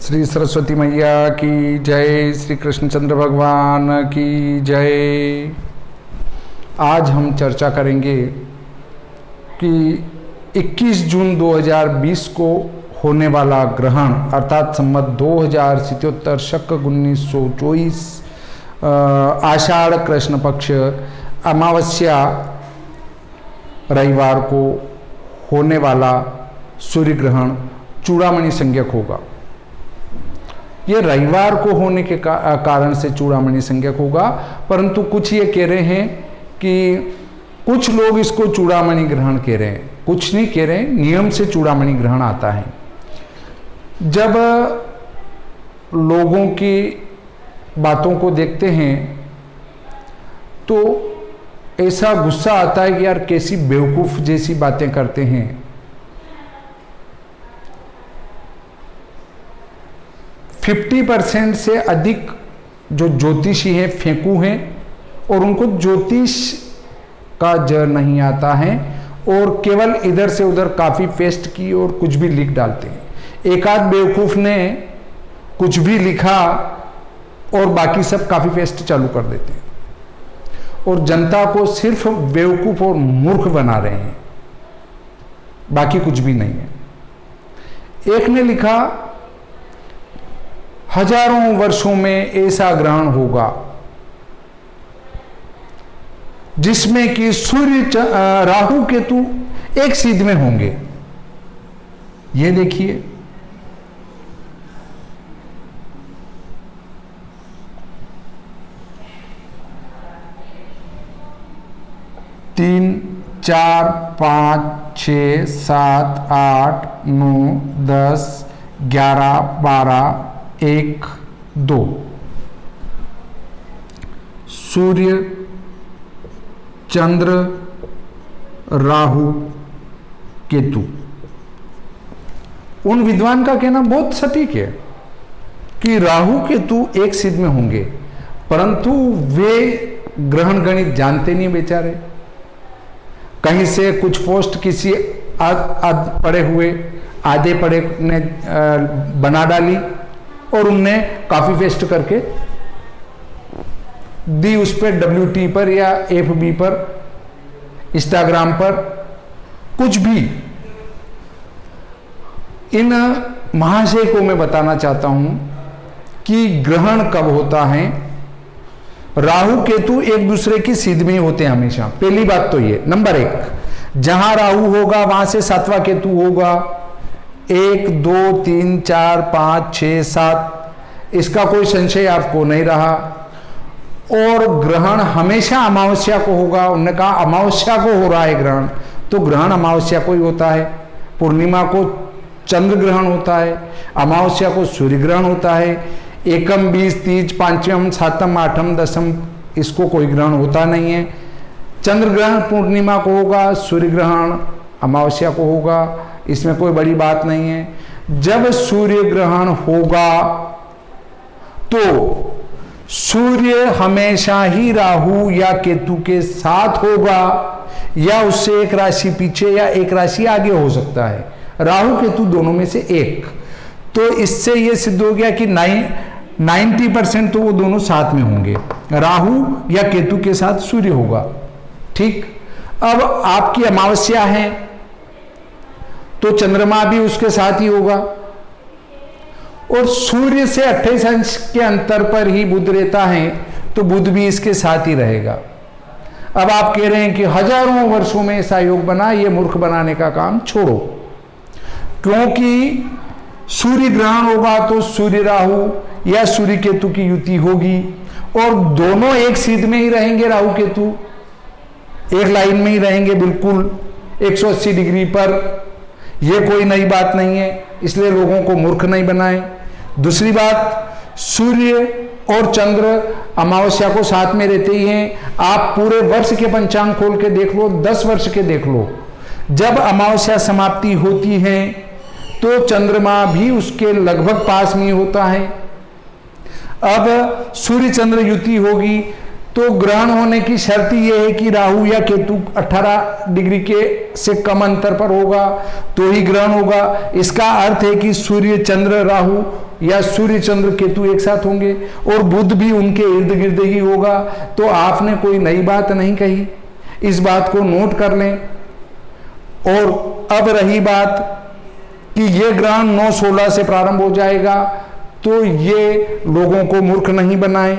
श्री सरस्वती मैया की जय, श्री कृष्णचंद्र भगवान की जय। आज हम चर्चा करेंगे कि 21 जून 2020 को होने वाला ग्रहण अर्थात संवत 2077 शक 1924 आषाढ़ कृष्ण पक्ष अमावस्या रविवार को होने वाला सूर्य ग्रहण चूड़ामणि संज्ञक होगा। ये रविवार को होने के कारण से चूड़ामणि संज्ञक होगा, परंतु कुछ ये कह रहे हैं कि कुछ लोग इसको चूड़ामणि ग्रहण कह रहे हैं, कुछ नहीं कह रहे हैं, नियम से चूड़ामणि ग्रहण आता है। जब लोगों की बातों को देखते हैं तो ऐसा गुस्सा आता है कि यार कैसी बेवकूफ़ जैसी बातें करते हैं। 50% से अधिक जो ज्योतिषी हैं फेंकू हैं और उनको ज्योतिष का ज नहीं आता है और केवल इधर से उधर काफ़ी पेस्ट की और कुछ भी लिख डालते हैं। एक आध बेवकूफ़ ने कुछ भी लिखा और बाकी सब काफ़ी पेस्ट चालू कर देते हैं और जनता को सिर्फ बेवकूफ़ और मूर्ख बना रहे हैं, बाकी कुछ भी नहीं है। एक ने लिखा हजारों वर्षों में ऐसा ग्रहण होगा जिसमें कि सूर्य राहु केतु एक सीध में होंगे। ये देखिए, तीन, 4, 5, 6, 7, 8, 9, 10, 11, 12, 1, 2 सूर्य, चंद्र, राहु, केतु। उन विद्वान का कहना बहुत सटीक है कि राहु केतु एक सिद्ध में होंगे, परंतु वे ग्रहण गणित जानते नहीं बेचारे। कहीं से कुछ पोस्ट किसी पढ़े हुए आधे पढ़े ने बना डाली और उनने काफी पेस्ट करके दी उस पर WT पर या FB पर, इंस्टाग्राम पर, कुछ भी। इन महाशय को मैं बताना चाहता हूं कि ग्रहण कब होता है। राहु केतु एक दूसरे की सीध में ही होते हैं हमेशा। पहली बात तो ये, नंबर 1, जहां राहु होगा वहां से 7वां केतु होगा। 1, 2, 3, 4, 5, 6, 7 इसका कोई संशय आपको नहीं रहा। और ग्रहण हमेशा अमावस्या को होगा। उन्होंने कहा अमावस्या को हो रहा है ग्रहण, तो ग्रहण अमावस्या को ही होता है। पूर्णिमा को चंद्र ग्रहण होता है, अमावस्या को सूर्य ग्रहण होता है। एकम, 20, 30, 5, 7, 8, 10 इसको कोई ग्रहण होता नहीं है। चंद्र ग्रहण पूर्णिमा को होगा, सूर्य ग्रहण अमावस्या को होगा, इसमें कोई बड़ी बात नहीं है। जब सूर्य ग्रहण होगा तो सूर्य हमेशा ही राहु या केतु के साथ होगा या उससे एक राशि पीछे या एक राशि आगे हो सकता है। राहु केतु दोनों में से एक। तो इससे यह सिद्ध हो गया कि 90% तो वो दोनों साथ में होंगे, राहु या केतु के साथ सूर्य होगा। ठीक, अब आपकी अमावस्या है तो चंद्रमा भी उसके साथ ही होगा और सूर्य से 28 अंश के अंतर पर ही बुध रहता है, तो बुध भी इसके साथ ही रहेगा। अब आप कह रहे हैं कि हजारों वर्षों में ऐसा योग बना, ये मूर्ख बनाने का काम छोड़ो, क्योंकि सूर्य ग्रहण होगा तो सूर्य राहु या सूर्य केतु की युति होगी और दोनों एक सीध में ही रहेंगे। राहु केतु एक लाइन में ही रहेंगे, बिल्कुल 180 डिग्री पर। यह कोई नई बात नहीं है, इसलिए लोगों को मूर्ख नहीं बनाएं। दूसरी बात, सूर्य और चंद्र अमावस्या को साथ में रहते ही हैं। आप पूरे वर्ष के पंचांग खोल के देख लो, 10 वर्ष के देख लो, जब अमावस्या समाप्ति होती है तो चंद्रमा भी उसके लगभग पास में होता है। अब सूर्य चंद्र युति होगी तो ग्रहण होने की शर्त यह है कि राहु या केतु 18 डिग्री के से कम अंतर पर होगा तो ही ग्रहण होगा। इसका अर्थ है कि सूर्य चंद्र राहु या सूर्य चंद्र केतु एक साथ होंगे और बुध भी उनके इर्द गिर्द ही होगा। तो आपने कोई नई बात नहीं कही, इस बात को नोट कर लें। और अब रही बात कि यह ग्रहण 9/16 से प्रारंभ हो जाएगा, तो ये लोगों को मूर्ख नहीं बनाएं।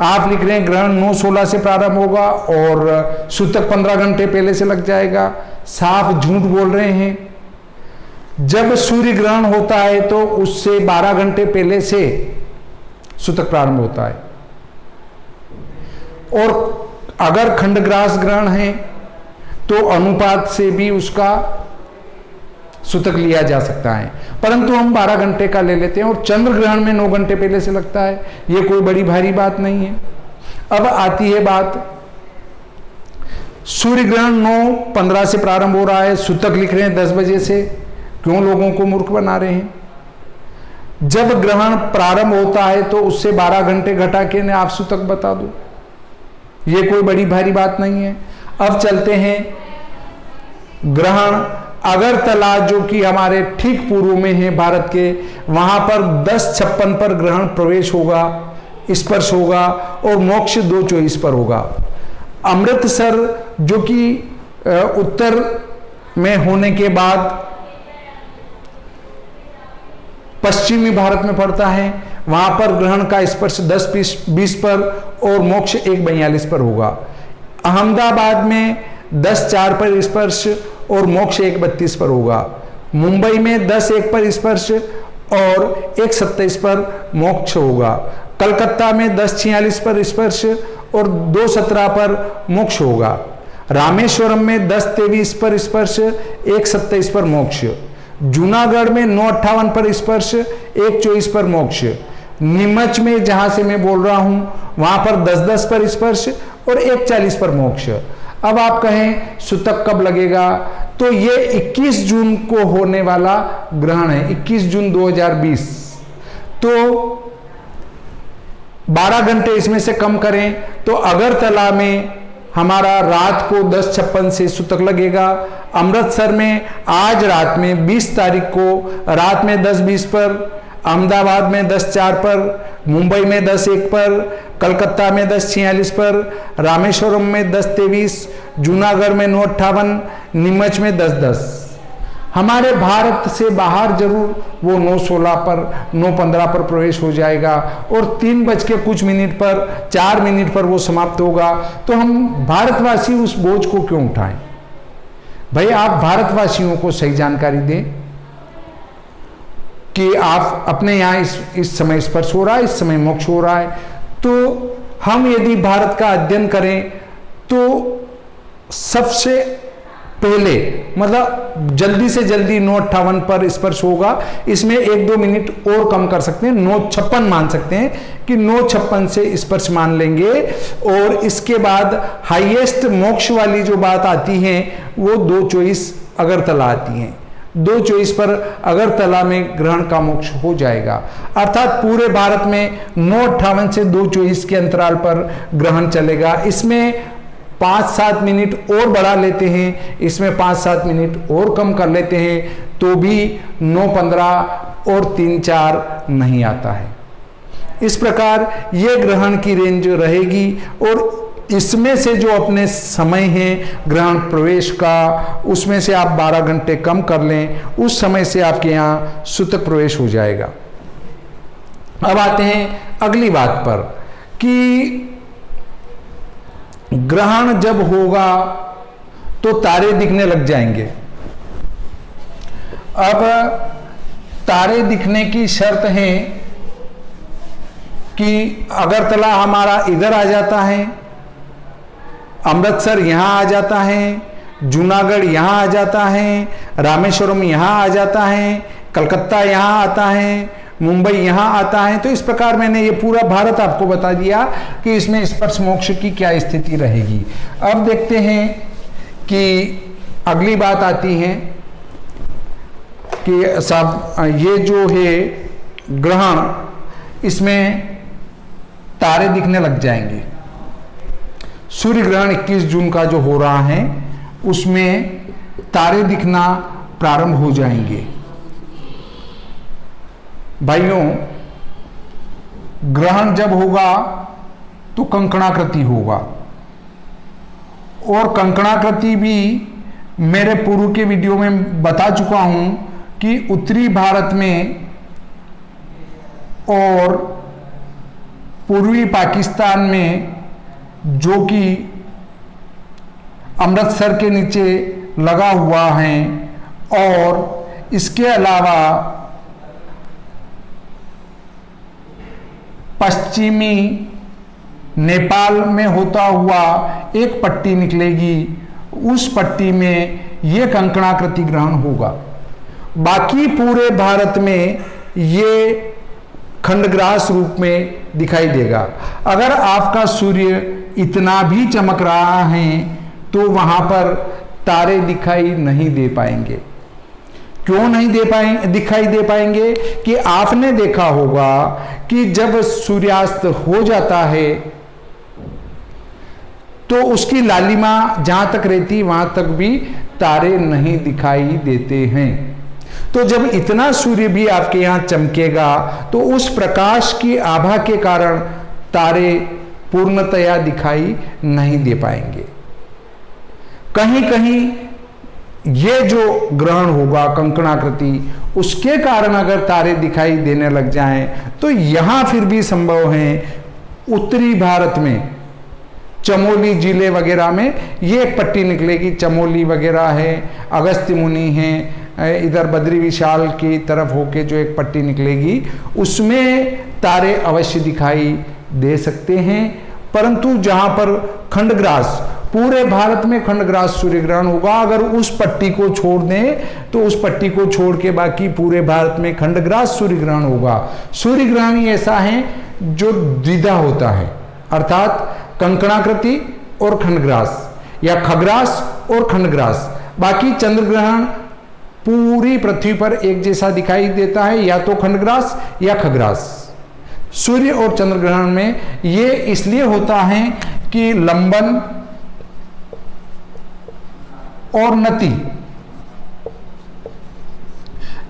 आप लिख रहे हैं ग्रहण 9/16 से प्रारंभ होगा और सूतक 15 घंटे पहले से लग जाएगा। साफ झूठ बोल रहे हैं। जब सूर्य ग्रहण होता है तो उससे 12 घंटे पहले से सूतक प्रारंभ होता है। और अगर खंडग्रास ग्रहण है तो अनुपात से भी उसका सूतक लिया जा सकता है, परंतु हम 12 घंटे का ले लेते हैं। और चंद्र ग्रहण में 9 घंटे पहले से लगता है, यह कोई बड़ी भारी बात नहीं है। अब आती है बात, सूर्य ग्रहण 9:15 से प्रारंभ हो रहा है, सूतक लिख रहे हैं 10 बजे से। क्यों लोगों को मूर्ख बना रहे हैं? जब ग्रहण प्रारंभ होता है तो उससे 12 घंटे घटा के आप सूतक बता दो, यह कोई बड़ी भारी बात नहीं है। अब चलते हैं ग्रहण अगरतला, जो कि हमारे ठीक पूर्व में है भारत के, वहां पर 10:56 पर ग्रहण प्रवेश होगा, स्पर्श होगा और मोक्ष 2:24 पर होगा। अमृतसर, जो कि उत्तर में होने के बाद पश्चिमी भारत में पड़ता है, वहां पर ग्रहण का स्पर्श 10:20 पर और मोक्ष 1:42 पर होगा। अहमदाबाद में 10:04 पर स्पर्श और मोक्ष 1:32 पर होगा। मुंबई में 10:01 पर स्पर्श और 1:27 पर मोक्ष होगा। कलकत्ता में 10:46 पर स्पर्श और 2:17 पर मोक्ष होगा। रामेश्वरम में 10:23 पर स्पर्श, 1:27 पर मोक्ष। जूनागढ़ में 9:58 पर स्पर्श, 1:24 पर मोक्ष। नीमच में, जहां से मैं बोल रहा हूं, वहां पर 10:10 पर स्पर्श और 1:40 पर मोक्ष। अब आप कहें सूतक कब लगेगा, तो ये 21 जून को होने वाला ग्रहण है, 21 जून 2020। तो 12 घंटे इसमें से कम करें तो अगरतला में हमारा रात को 10:56 से सूतक लगेगा। अमृतसर में आज रात में 20 तारीख को रात में 10:20 पर, अहमदाबाद में 10:04 पर, मुंबई में 10:01 पर, कलकत्ता में 10:46 पर, रामेश्वरम में 10:23, जूनागढ़ में 9:58, नीमच में 10:10। हमारे भारत से बाहर जरूर वो 9:16 पर, 9:15 पर प्रवेश हो जाएगा और 3 बज के कुछ मिनट पर, 4 मिनट पर वो समाप्त होगा। तो हम भारतवासी उस बोझ को क्यों उठाएं? भाई आप भारतवासियों को सही जानकारी दें कि आप अपने यहाँ इस समय स्पर्श हो रहा है, इस समय मोक्ष हो रहा है। तो हम यदि भारत का अध्ययन करें तो सबसे पहले मतलब जल्दी से जल्दी 9:58 पर स्पर्श होगा। इसमें 1-2 मिनट और कम कर सकते हैं, 9:56 मान सकते हैं कि 9:56 से स्पर्श मान लेंगे। और इसके बाद हाईएस्ट मोक्ष वाली जो बात आती है वो 2:24 अगरतला आती है। 2:24 पर अगरतला में ग्रहण का मोक्ष हो जाएगा। अर्थात पूरे भारत में 9:58 से 2:24 के अंतराल पर ग्रहण चलेगा। इसमें 5-7 मिनट और बढ़ा लेते हैं, इसमें 5-7 मिनट और कम कर लेते हैं तो भी 9:15 और 3-4 नहीं आता है। इस प्रकार ये ग्रहण की रेंज रहेगी और इसमें से जो अपने समय है ग्रहण प्रवेश का, उसमें से आप 12 घंटे कम कर लें, उस समय से आपके यहाँ सूतक प्रवेश हो जाएगा। अब आते हैं अगली बात पर कि ग्रहण जब होगा तो तारे दिखने लग जाएंगे। अब तारे दिखने की शर्त है कि अगरतला हमारा इधर आ जाता है, अमृतसर यहां आ जाता है, जूनागढ़ यहां आ जाता है, रामेश्वरम यहां आ जाता है, कलकत्ता यहां आता है, मुंबई यहां आता है। तो इस प्रकार मैंने ये पूरा भारत आपको बता दिया कि इसमें स्पर्श मोक्ष की क्या स्थिति रहेगी। अब देखते हैं कि अगली बात आती है कि साहब ये जो है ग्रहण, इसमें तारे दिखने लग जाएंगे। सूर्य ग्रहण 21 जून का जो हो रहा है उसमें तारे दिखना प्रारंभ हो जाएंगे। भाइयों, ग्रहण जब होगा तो कंकणाकृति होगा, और कंकणाकृति भी मेरे पूर्व के वीडियो में बता चुका हूं कि उत्तरी भारत में और पूर्वी पाकिस्तान में, जो कि अमृतसर के नीचे लगा हुआ है, और इसके अलावा पश्चिमी नेपाल में होता हुआ एक पट्टी निकलेगी, उस पट्टी में यह कंकणाकृति ग्रहण होगा। बाकी पूरे भारत में ये खंडग्रास रूप में दिखाई देगा। अगर आपका सूर्य इतना भी चमक रहा है तो वहां पर तारे दिखाई नहीं दे पाएंगे। क्यों नहीं दिखाई दे पाएंगे कि आपने देखा होगा कि जब सूर्यास्त हो जाता है तो उसकी लालिमा जहां तक रहती वहां तक भी तारे नहीं दिखाई देते हैं। तो जब इतना सूर्य भी आपके यहां चमकेगा तो उस प्रकाश की आभा के कारण तारे पूर्णतया दिखाई नहीं दे पाएंगे। कहीं कहीं ये जो ग्रहण होगा कंकणाकृति, उसके कारण अगर तारे दिखाई देने लग जाएं तो यहां फिर भी संभव है उत्तरी भारत में चमोली जिले वगैरह में ये एक पट्टी निकलेगी। चमोली वगैरह है, अगस्त्य मुनि है, इधर बद्री विशाल की तरफ होके जो एक पट्टी निकलेगी उसमें तारे अवश्य दिखाई दे सकते हैं। परंतु जहां पर खंडग्रास, पूरे भारत में खंडग्रास सूर्य ग्रहण होगा, अगर उस पट्टी को छोड़ दें तो उस पट्टी को छोड़ के बाकी पूरे भारत में खंडग्रास सूर्य ग्रहण होगा। सूर्य ग्रहण ही ऐसा है जो द्विधा होता है, अर्थात कंकणाकृति और खंडग्रास, या खग्रास और खंडग्रास। बाकी चंद्र ग्रहण पूरी पृथ्वी पर एक जैसा दिखाई देता है, या तो खंडग्रास या खग्रास। सूर्य और चंद्र ग्रहण में ये इसलिए होता है कि लंबन और नति,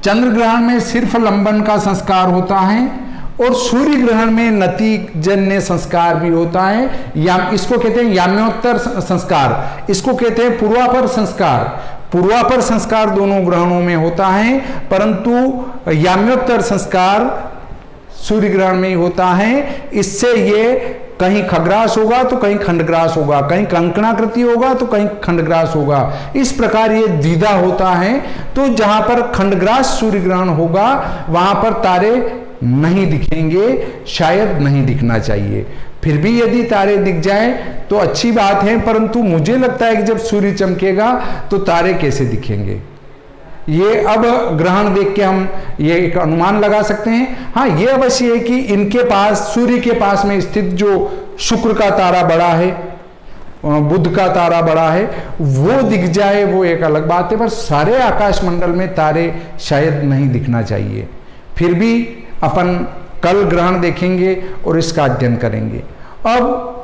चंद्र ग्रहण में सिर्फ लंबन का संस्कार होता है और सूर्य ग्रहण में नति जन्य संस्कार भी होता है। या इसको कहते हैं याम्योत्तर संस्कार, इसको कहते हैं पूर्वापर संस्कार। पूर्वापर संस्कार दोनों ग्रहणों में होता है, परंतु याम्योत्तर संस्कार सूर्य ग्रहण में ही होता है। इससे ये कहीं खग्रास होगा तो कहीं खंडग्रास होगा, कहीं कंकणाकृति होगा तो कहीं खंडग्रास होगा। इस प्रकार ये द्विधा होता है। तो जहां पर खंडग्रास सूर्य ग्रहण होगा वहां पर तारे नहीं दिखेंगे, शायद नहीं दिखना चाहिए। फिर भी यदि तारे दिख जाए तो अच्छी बात है, परंतु मुझे लगता है कि जब सूर्य चमकेगा तो तारे कैसे दिखेंगे, ये अब ग्रहण देख के हम ये एक अनुमान लगा सकते हैं। हाँ, ये अवश्य है कि इनके पास, सूर्य के पास में स्थित जो शुक्र का तारा बड़ा है, बुध का तारा बड़ा है, वो दिख जाए वो एक अलग बात है, पर सारे आकाश मंडल में तारे शायद नहीं दिखना चाहिए। फिर भी अपन कल ग्रहण देखेंगे और इसका अध्ययन करेंगे। अब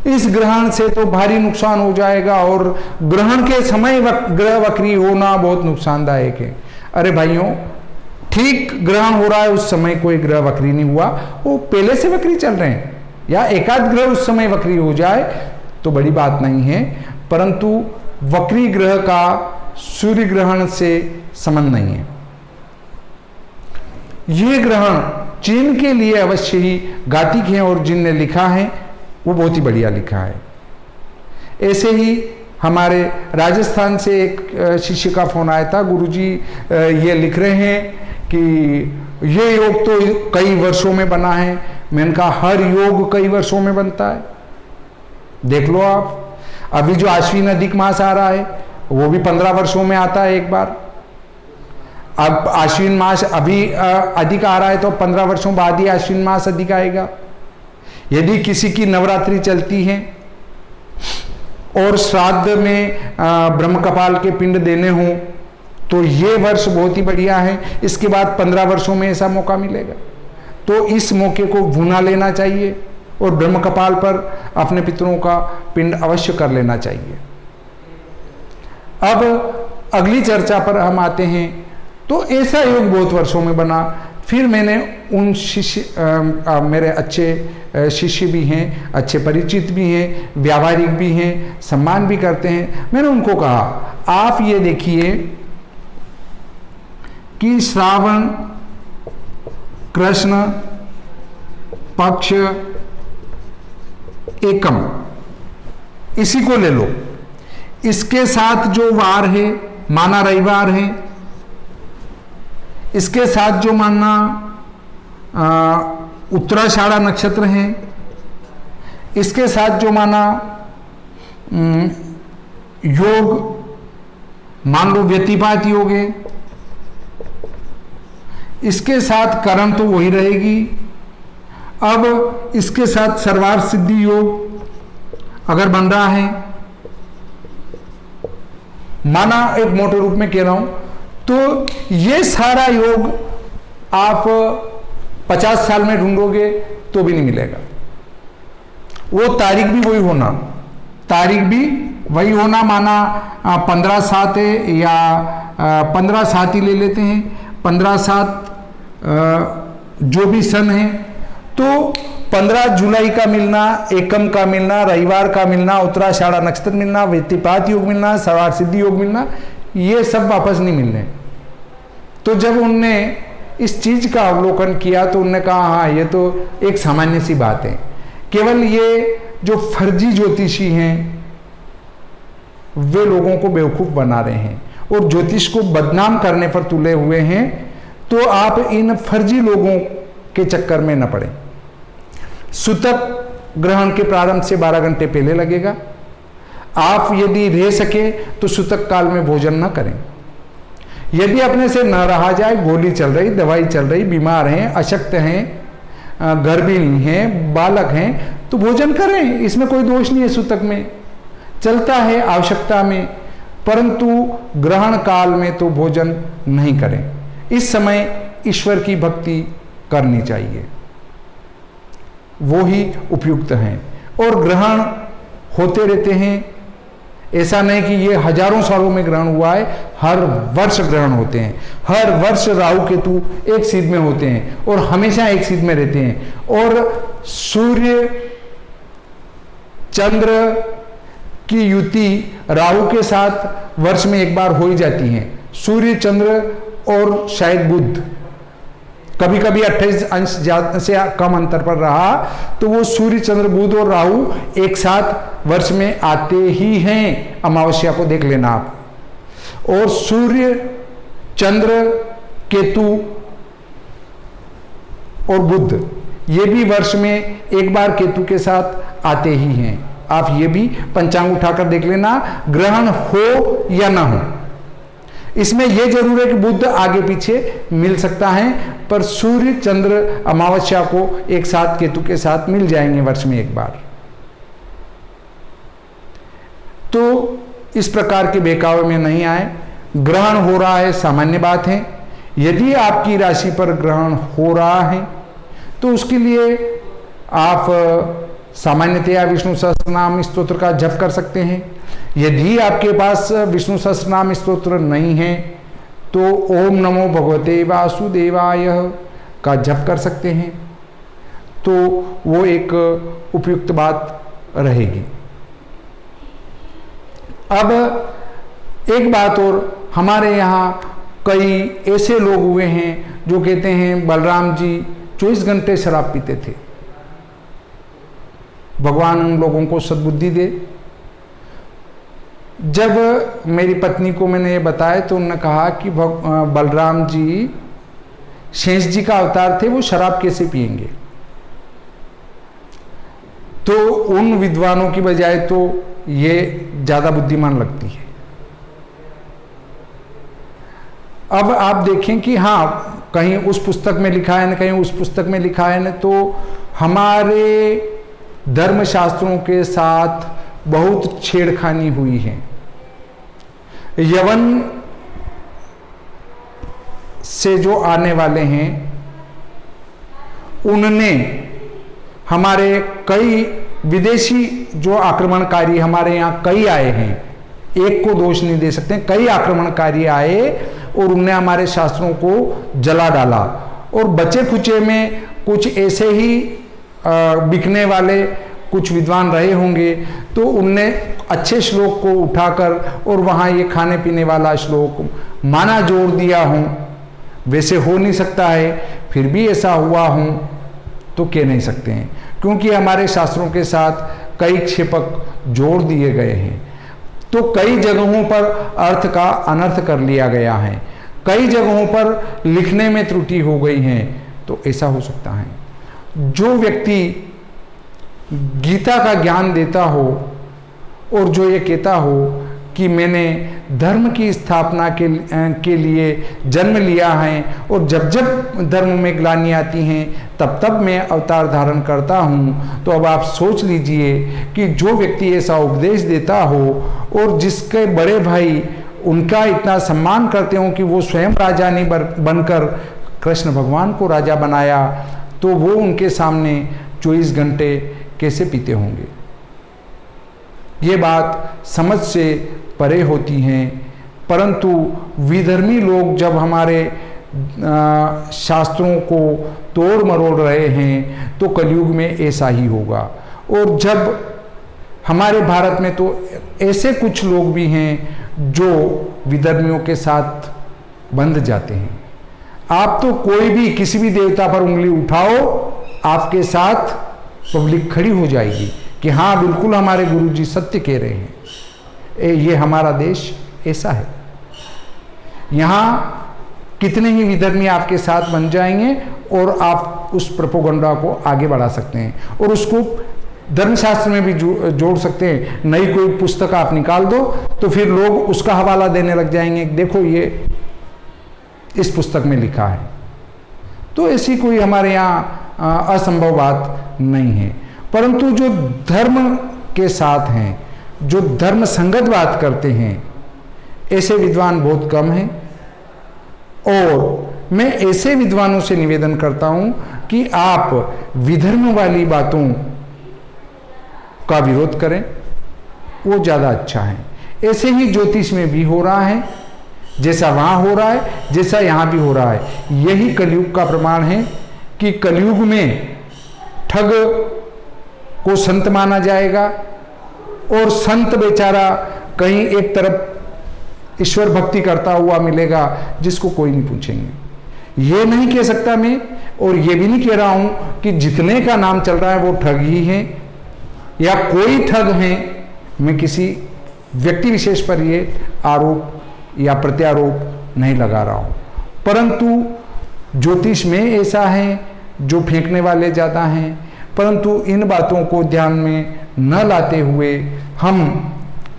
इस ग्रहण से तो भारी नुकसान हो जाएगा, और ग्रहण के समय ग्रह वक्री होना बहुत नुकसानदायक है। अरे भाइयों, ठीक ग्रहण हो रहा है उस समय कोई ग्रह वक्री नहीं हुआ, वो पहले से वक्री चल रहे हैं, या एकाध ग्रह उस समय वक्री हो जाए तो बड़ी बात नहीं है, परंतु वक्री ग्रह का सूर्य ग्रहण से संबंध नहीं है। ये ग्रहण चीन के लिए अवश्य ही घातिक है, और जिनने लिखा है वो बहुत ही बढ़िया लिखा है। ऐसे ही हमारे राजस्थान से एक शिष्य का फोन आया था, गुरुजी ये लिख रहे हैं कि ये योग तो कई वर्षों में बना है। मैंने कहा हर योग कई वर्षों में बनता है, देख लो आप। अभी जो आश्विन अधिक मास आ रहा है वो भी 15 वर्षों में आता है एक बार। अब आश्विन मास अभी अधिक आ रहा है तो 15 वर्षों बाद ही आश्विन मास अधिक आएगा। यदि किसी की नवरात्रि चलती है और श्राद्ध में ब्रह्म कपाल के पिंड देने हों तो ये वर्ष बहुत ही बढ़िया है। इसके बाद 15 वर्षों में ऐसा मौका मिलेगा, तो इस मौके को भुना लेना चाहिए और ब्रह्म कपाल पर अपने पितरों का पिंड अवश्य कर लेना चाहिए। अब अगली चर्चा पर हम आते हैं। तो ऐसा योग बहुत वर्षों में बना। फिर मैंने उन शिष्य मेरे अच्छे शिष्य भी हैं, अच्छे परिचित भी हैं, व्यावहारिक भी हैं, सम्मान भी करते हैं। मैंने उनको कहा आप ये देखिए कि श्रावण कृष्ण पक्ष एकम, इसी को ले लो। इसके साथ जो वार है माना रविवार है, इसके साथ जो माना उत्तराषाढ़ा नक्षत्र है, इसके साथ जो माना योग मान लो व्यतिपात योग है, इसके साथ करण तो वही रहेगी। अब इसके साथ सर्वार्थ सिद्धि योग अगर बन रहा है, माना एक मोटे रूप में कह रहा हूं, तो ये सारा योग आप 50 साल में ढूंढोगे तो भी नहीं मिलेगा। वो तारीख भी वही होना, तारीख भी वही होना। माना 15/7 है या 15/7 ही ले लेते हैं, 15/7 जो भी सन है, तो 15 जुलाई का मिलना, एकम का मिलना, रविवार का मिलना, उत्तराषाढ़ा नक्षत्र मिलना, व्यतिपात योग मिलना, सर्वार्थ सिद्धि योग मिलना, ये सब वापस नहीं मिलने। तो जब उनने इस चीज का अवलोकन किया तो उन्होंने कहा हाँ ये तो एक सामान्य सी बात है, केवल ये जो फर्जी ज्योतिषी हैं वे लोगों को बेवकूफ बना रहे हैं और ज्योतिष को बदनाम करने पर तुले हुए हैं। तो आप इन फर्जी लोगों के चक्कर में न पड़े। सूतक ग्रहण के प्रारंभ से 12 घंटे पहले लगेगा। आप यदि रह सके तो सूतक काल में भोजन न करें। यदि अपने से न रहा जाए, गोली चल रही, दवाई चल रही, बीमार हैं, अशक्त हैं, गर्भिणी हैं, बालक हैं, तो भोजन करें, इसमें कोई दोष नहीं है। सूतक में चलता है आवश्यकता में, परंतु ग्रहण काल में तो भोजन नहीं करें। इस समय ईश्वर की भक्ति करनी चाहिए, वो ही उपयुक्त हैं। और ग्रहण होते रहते हैं, ऐसा नहीं कि ये हजारों सालों में ग्रहण हुआ है, हर वर्ष ग्रहण होते हैं। हर वर्ष राहु केतु एक सीध में होते हैं और हमेशा एक सीध में रहते हैं। और सूर्य चंद्र की युति राहु के साथ वर्ष में एक बार हो ही जाती है। सूर्य चंद्र और शायद बुध, कभी कभी 28 अंश ज्यादा से कम अंतर पर रहा, तो वो सूर्य चंद्र बुध और राहु एक साथ वर्ष में आते ही हैं। अमावस्या को देख लेना आप। और सूर्य चंद्र केतु और बुध ये भी वर्ष में एक बार केतु के साथ आते ही हैं। आप ये भी पंचांग उठाकर देख लेना, ग्रहण हो या ना हो। इसमें यह जरूर है कि बुध आगे पीछे मिल सकता है, पर सूर्य चंद्र अमावस्या को एक साथ केतु के साथ मिल जाएंगे वर्ष में एक बार। तो इस प्रकार के बहकावे में नहीं आए। ग्रहण हो रहा है सामान्य बात है। यदि आपकी राशि पर ग्रहण हो रहा है तो उसके लिए आप सामान्यतया विष्णु सहस्त्रनाम स्तोत्र का जप कर सकते हैं। यदि आपके पास विष्णु सहस्त्रनाम स्तोत्र नहीं है तो ओम नमो भगवते वासुदेवाय का जप कर सकते हैं, तो वो एक उपयुक्त बात रहेगी। अब एक बात और, हमारे यहाँ कई ऐसे लोग हुए हैं जो कहते हैं बलराम जी 24 घंटे शराब पीते थे। भगवान उन लोगों को सद्बुद्धि दे। जब मेरी पत्नी को मैंने ये बताया तो उन्होंने कहा कि बलराम जी शेष जी का अवतार थे, वो शराब कैसे पिएंगे। तो उन विद्वानों की बजाय तो ये ज्यादा बुद्धिमान लगती है। अब आप देखें कि हाँ, कहीं उस पुस्तक में लिखा है न कहीं उस पुस्तक में लिखा है न, तो हमारे धर्मशास्त्रों के साथ बहुत छेड़खानी हुई है। यवन से जो आने वाले हैं उनने हमारे कई विदेशी जो आक्रमणकारी हमारे यहाँ कई आए हैं, एक को दोष नहीं दे सकते, कई आक्रमणकारी आए और उनने हमारे शास्त्रों को जला डाला। और बचे खुचे में कुछ ऐसे ही बिकने वाले कुछ विद्वान रहे होंगे, तो उनने अच्छे श्लोक को उठाकर और वहाँ ये खाने पीने वाला श्लोक माना जोड़ दिया हूँ। वैसे हो नहीं सकता है, फिर भी ऐसा हुआ हूँ तो कह नहीं सकते हैं, क्योंकि हमारे शास्त्रों के साथ कई क्षेपक जोड़ दिए गए हैं। तो कई जगहों पर अर्थ का अनर्थ कर लिया गया है, कई जगहों पर लिखने में त्रुटि हो गई है, तो ऐसा हो सकता है। जो व्यक्ति गीता का ज्ञान देता हो और जो ये कहता हो कि मैंने धर्म की स्थापना के लिए जन्म लिया है और जब जब धर्म में ग्लानि आती हैं तब तब मैं अवतार धारण करता हूँ, तो अब आप सोच लीजिए कि जो व्यक्ति ऐसा उपदेश देता हो और जिसके बड़े भाई उनका इतना सम्मान करते हो कि वो स्वयं राजा नहीं बनकर कृष्ण भगवान को राजा बनाया, तो वो उनके सामने 24 घंटे कैसे पीते होंगे। ये बात समझ से परे होती हैं। परंतु विधर्मी लोग जब हमारे शास्त्रों को तोड़ मरोड़ रहे हैं तो कलयुग में ऐसा ही होगा। और जब हमारे भारत में तो ऐसे कुछ लोग भी हैं जो विधर्मियों के साथ बंध जाते हैं। आप तो कोई भी किसी भी देवता पर उंगली उठाओ, आपके साथ पब्लिक खड़ी हो जाएगी कि हाँ बिल्कुल हमारे गुरुजी सत्य कह रहे हैं। ये हमारा देश ऐसा है। यहाँ कितने ही विधर्मी आपके साथ बन जाएंगे और आप उस प्रोपेगेंडा को आगे बढ़ा सकते हैं और उसको धर्मशास्त्र में भी जोड़ सकते हैं। नई कोई पुस्तक आप निकाल दो तो फिर लोग उसका हवाला देने लग जाएंगे, देखो ये इस पुस्तक में लिखा है। तो ऐसी कोई हमारे यहाँ असंभव बात नहीं है। परंतु जो धर्म के साथ हैं, जो धर्म संगत बात करते हैं, ऐसे विद्वान बहुत कम हैं। और मैं ऐसे विद्वानों से निवेदन करता हूं कि आप विधर्म वाली बातों का विरोध करें, वो ज़्यादा अच्छा है। ऐसे ही ज्योतिष में भी हो रहा है, जैसा वहाँ हो रहा है, जैसा यहाँ भी हो रहा है। यही कलयुग का प्रमाण है कि कलयुग में ठग को संत माना जाएगा और संत बेचारा कहीं एक तरफ ईश्वर भक्ति करता हुआ मिलेगा जिसको कोई नहीं पूछेंगे। ये नहीं कह सकता मैं, और ये भी नहीं कह रहा हूं कि जितने का नाम चल रहा है वो ठग ही हैं या कोई ठग हैं। मैं किसी व्यक्ति विशेष पर ये आरोप या प्रत्यारोप नहीं लगा रहा हूं। परंतु ज्योतिष में ऐसा है जो फेंकने वाले ज़्यादा हैं। परंतु इन बातों को ध्यान में न लाते हुए हम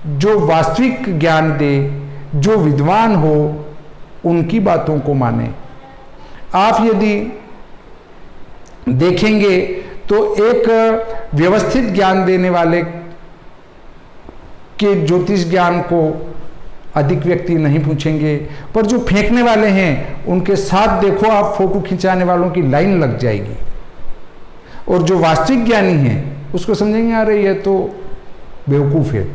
जो वास्तविक ज्ञान दे, जो विद्वान हो, उनकी बातों को माने। आप यदि देखेंगे तो एक व्यवस्थित ज्ञान देने वाले के ज्योतिष ज्ञान को अधिक व्यक्ति नहीं पूछेंगे, पर जो फेंकने वाले हैं उनके साथ देखो आप फोटो खिंचाने वालों की लाइन लग जाएगी। और जो वास्तविक ज्ञानी हैं उसको समझेंगे अरे ये तो बेवकूफ़ है।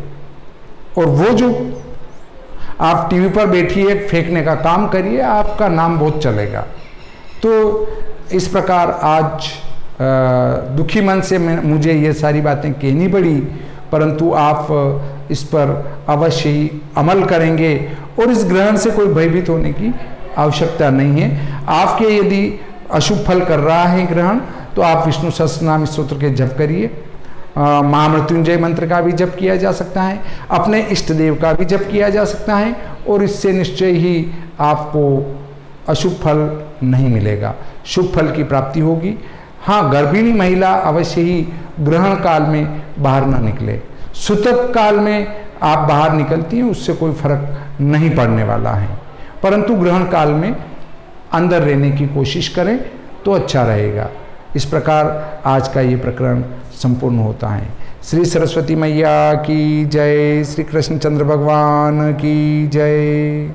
और वो जो आप टीवी पर बैठिए फेंकने का काम करिए, आपका नाम बहुत चलेगा। तो इस प्रकार आज दुखी मन से मुझे ये सारी बातें कहनी पड़ी, परंतु आप इस पर अवश्य ही अमल करेंगे और इस ग्रहण से कोई भयभीत होने की आवश्यकता नहीं है। आपके यदि अशुभ फल कर रहा है ग्रहण तो आप विष्णु सहस्त्रनाम स्तोत्र के जप करिए। महामृत्युंजय मंत्र का भी जप किया जा सकता है, अपने इष्ट देव का भी जप किया जा सकता है और इससे निश्चय ही आपको अशुभ फल नहीं मिलेगा, शुभ फल की प्राप्ति होगी। हाँ, गर्भिणी महिला अवश्य ही ग्रहण काल में बाहर ना निकले। सूतक काल में आप बाहर निकलती हैं, उससे कोई फर्क नहीं पड़ने वाला है। परंतु ग्रहण काल में अंदर रहने की कोशिश करें तो अच्छा रहेगा। इस प्रकार आज का ये प्रकरण संपूर्ण होता है। श्री सरस्वती मैया की जय, श्री कृष्णचंद्र भगवान की जय।